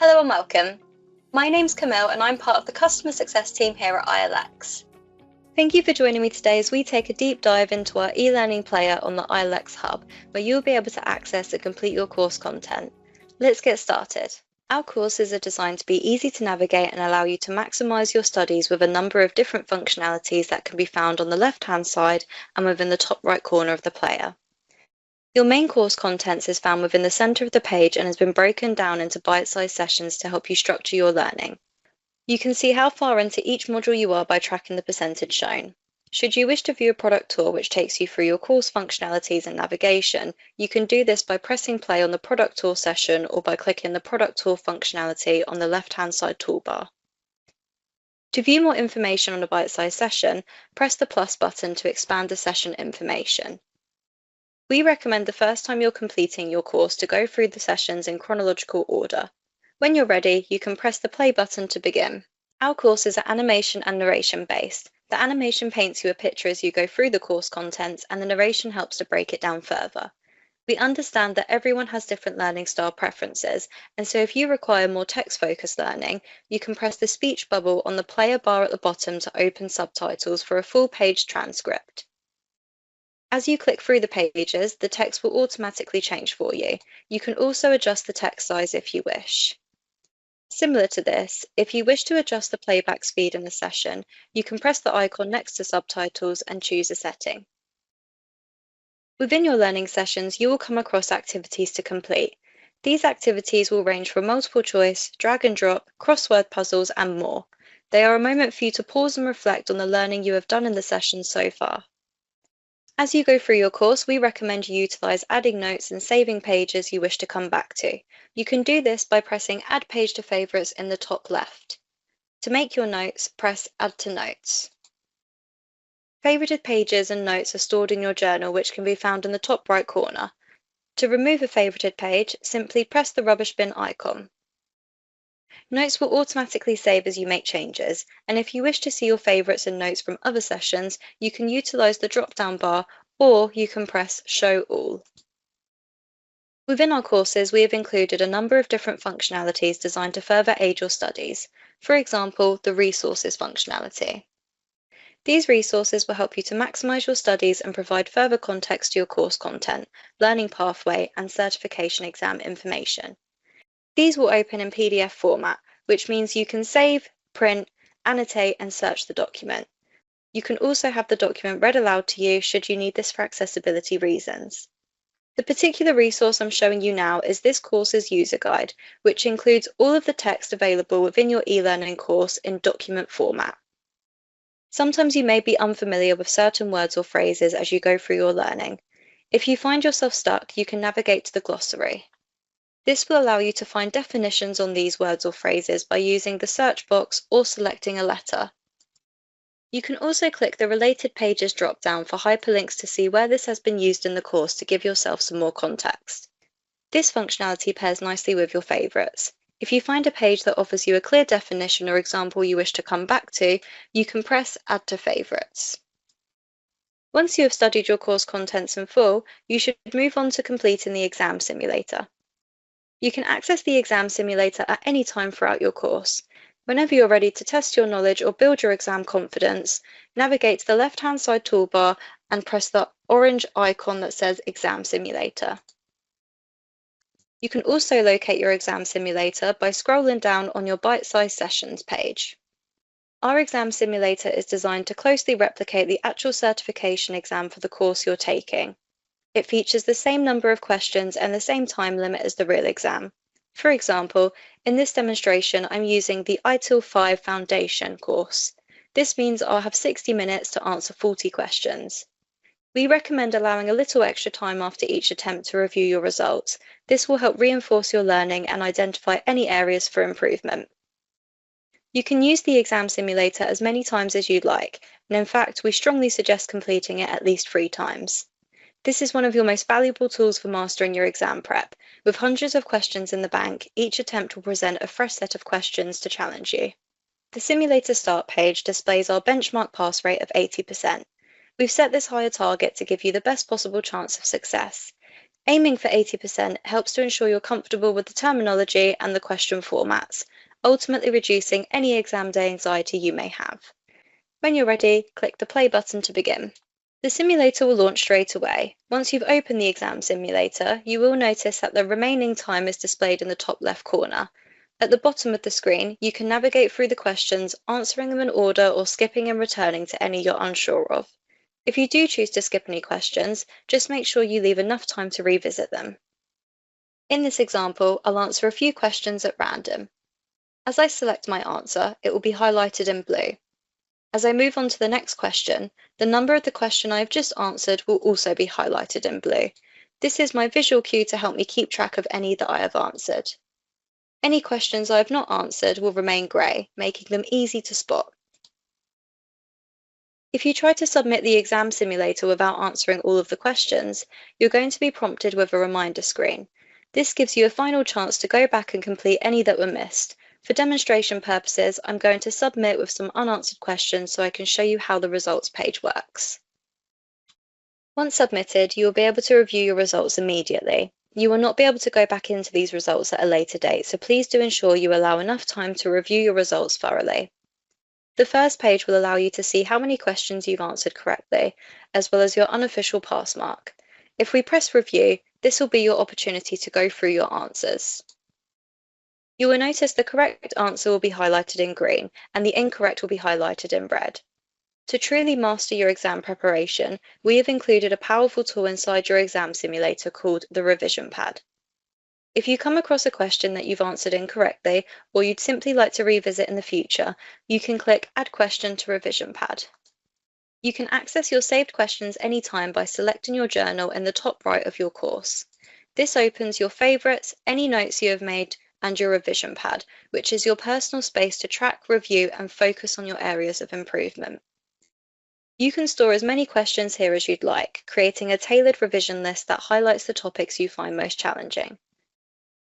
Hello and welcome. My name's Camille and I'm part of the customer success team here at ILX. Thank you for joining me today as we take a deep dive into our e-learning player on the ILX Hub, where you'll be able to access and complete your course content. Let's get started. Our courses are designed to be easy to navigate and allow you to maximize your studies with a number of different functionalities that can be found on the left-hand side and within the top right corner of the player. Your main course contents is found within the center of the page and has been broken down into bite-sized sessions to help you structure your learning. You can see how far into each module you are by tracking the percentage shown. Should you wish to view a product tour which takes you through your course functionalities and navigation, you can do this by pressing play on the product tour session or by clicking the product tour functionality on the left-hand side toolbar. To view more information on a bite-sized session, press the plus button to expand the session information. We recommend the first time you're completing your course to go through the sessions in chronological order. When you're ready, you can press the play button to begin. Our courses are animation and narration based. The animation paints you a picture as you go through the course contents, and the narration helps to break it down further. We understand that everyone has different learning style preferences, and so if you require more text-focused learning, you can press the speech bubble on the player bar at the bottom to open subtitles for a full-page transcript. As you click through the pages, the text will automatically change for you. You can also adjust the text size if you wish. Similar to this, if you wish to adjust the playback speed in the session, you can press the icon next to subtitles and choose a setting. Within your learning sessions, you will come across activities to complete. These activities will range from multiple choice, drag and drop, crossword puzzles, and more. They are a moment for you to pause and reflect on the learning you have done in the session so far. As you go through your course, we recommend you utilize adding notes and saving pages you wish to come back to. You can do this by pressing Add Page to Favorites in the top left. To make your notes, press Add to Notes. Favorited pages and notes are stored in your journal, which can be found in the top right corner. To remove a favorited page, simply press the rubbish bin icon. Notes will automatically save as you make changes, and if you wish to see your favorites and notes from other sessions, you can utilize the drop-down bar, or you can press Show All. Within our courses, we have included a number of different functionalities designed to further aid your studies. For example, the Resources functionality. These resources will help you to maximize your studies and provide further context to your course content, learning pathway, and certification exam information. These will open in PDF format, which means you can save, print, annotate, and search the document. You can also have the document read aloud to you should you need this for accessibility reasons. The particular resource I'm showing you now is this course's user guide, which includes all of the text available within your e-learning course in document format. Sometimes you may be unfamiliar with certain words or phrases as you go through your learning. If you find yourself stuck, you can navigate to the glossary. This will allow you to find definitions on these words or phrases by using the search box or selecting a letter. You can also click the Related Pages drop-down for hyperlinks to see where this has been used in the course to give yourself some more context. This functionality pairs nicely with your favorites. If you find a page that offers you a clear definition or example you wish to come back to, you can press Add to Favorites. Once you have studied your course contents in full, you should move on to completing the exam simulator. You can access the exam simulator at any time throughout your course. Whenever you're ready to test your knowledge or build your exam confidence, navigate to the left-hand side toolbar and press the orange icon that says Exam Simulator. You can also locate your exam simulator by scrolling down on your bite-sized sessions page. Our exam simulator is designed to closely replicate the actual certification exam for the course you're taking. It features the same number of questions and the same time limit as the real exam. For example, in this demonstration, I'm using the ITIL 5 Foundation course. This means I'll have 60 minutes to answer 40 questions. We recommend allowing a little extra time after each attempt to review your results. This will help reinforce your learning and identify any areas for improvement. You can use the exam simulator as many times as you'd like, and in fact, we strongly suggest completing it at least 3 times. This is one of your most valuable tools for mastering your exam prep. With hundreds of questions in the bank, each attempt will present a fresh set of questions to challenge you. The simulator start page displays our benchmark pass rate of 80%. We've set this higher target to give you the best possible chance of success. Aiming for 80% helps to ensure you're comfortable with the terminology and the question formats, ultimately reducing any exam day anxiety you may have. When you're ready, click the play button to begin. The simulator will launch straight away. Once you've opened the exam simulator, you will notice that the remaining time is displayed in the top left corner. At the bottom of the screen, you can navigate through the questions, answering them in order or skipping and returning to any you're unsure of. If you do choose to skip any questions, just make sure you leave enough time to revisit them. In this example, I'll answer a few questions at random. As I select my answer, it will be highlighted in blue. As I move on to the next question, the number of the question I have just answered will also be highlighted in blue. This is my visual cue to help me keep track of any that I have answered. Any questions I have not answered will remain grey, making them easy to spot. If you try to submit the exam simulator without answering all of the questions, you're going to be prompted with a reminder screen. This gives you a final chance to go back and complete any that were missed. For demonstration purposes, I'm going to submit with some unanswered questions so I can show you how the results page works. Once submitted, you will be able to review your results immediately. You will not be able to go back into these results at a later date, so please do ensure you allow enough time to review your results thoroughly. The first page will allow you to see how many questions you've answered correctly, as well as your unofficial pass mark. If we press review, this will be your opportunity to go through your answers. You will notice the correct answer will be highlighted in green and the incorrect will be highlighted in red. To truly master your exam preparation, we have included a powerful tool inside your exam simulator called the revision pad. If you come across a question that you've answered incorrectly or you'd simply like to revisit in the future, you can click Add Question to Revision Pad. You can access your saved questions anytime by selecting your journal in the top right of your course. This opens your favourites, any notes you have made, and your revision pad, which is your personal space to track, review, and focus on your areas of improvement. You can store as many questions here as you'd like, creating a tailored revision list that highlights the topics you find most challenging.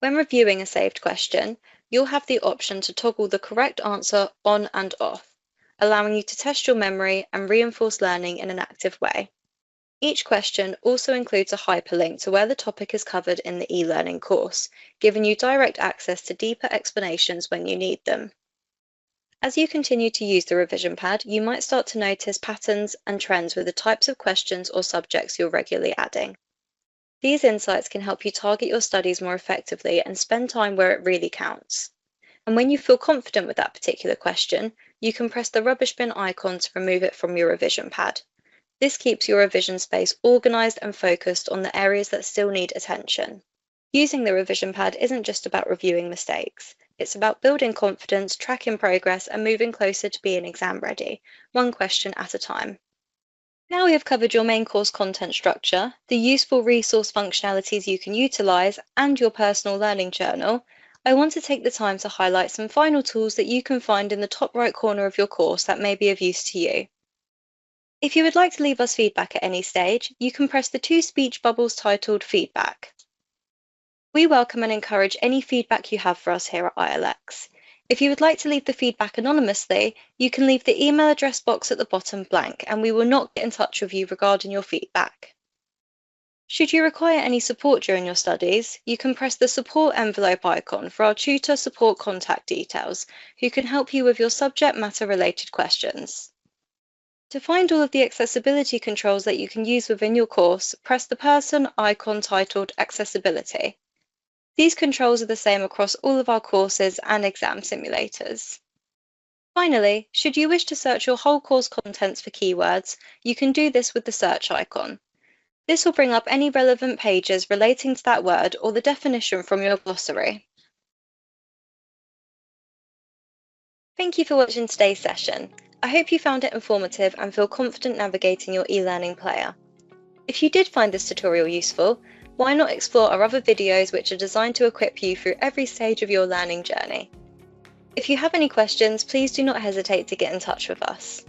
When reviewing a saved question, you'll have the option to toggle the correct answer on and off, allowing you to test your memory and reinforce learning in an active way. Each question also includes a hyperlink to where the topic is covered in the e-learning course, giving you direct access to deeper explanations when you need them. As you continue to use the revision pad, you might start to notice patterns and trends with the types of questions or subjects you're regularly adding. These insights can help you target your studies more effectively and spend time where it really counts. And when you feel confident with that particular question, you can press the rubbish bin icon to remove it from your revision pad. This keeps your revision space organised and focused on the areas that still need attention. Using the revision pad isn't just about reviewing mistakes. It's about building confidence, tracking progress, and moving closer to being exam ready, one question at a time. Now we have covered your main course content structure, the useful resource functionalities you can utilise, and your personal learning journal, I want to take the time to highlight some final tools that you can find in the top right corner of your course that may be of use to you. If you would like to leave us feedback at any stage, you can press the two speech bubbles titled Feedback. We welcome and encourage any feedback you have for us here at ILX. If you would like to leave the feedback anonymously, you can leave the email address box at the bottom blank and we will not get in touch with you regarding your feedback. Should you require any support during your studies, you can press the support envelope icon for our tutor support contact details, who can help you with your subject matter related questions. To find all of the accessibility controls that you can use within your course, press the person icon titled Accessibility. These controls are the same across all of our courses and exam simulators. Finally, should you wish to search your whole course contents for keywords, you can do this with the search icon. This will bring up any relevant pages relating to that word or the definition from your glossary. Thank you for watching today's session. I hope you found it informative and feel confident navigating your e-learning player. If you did find this tutorial useful, why not explore our other videos which are designed to equip you through every stage of your learning journey. If you have any questions, please do not hesitate to get in touch with us.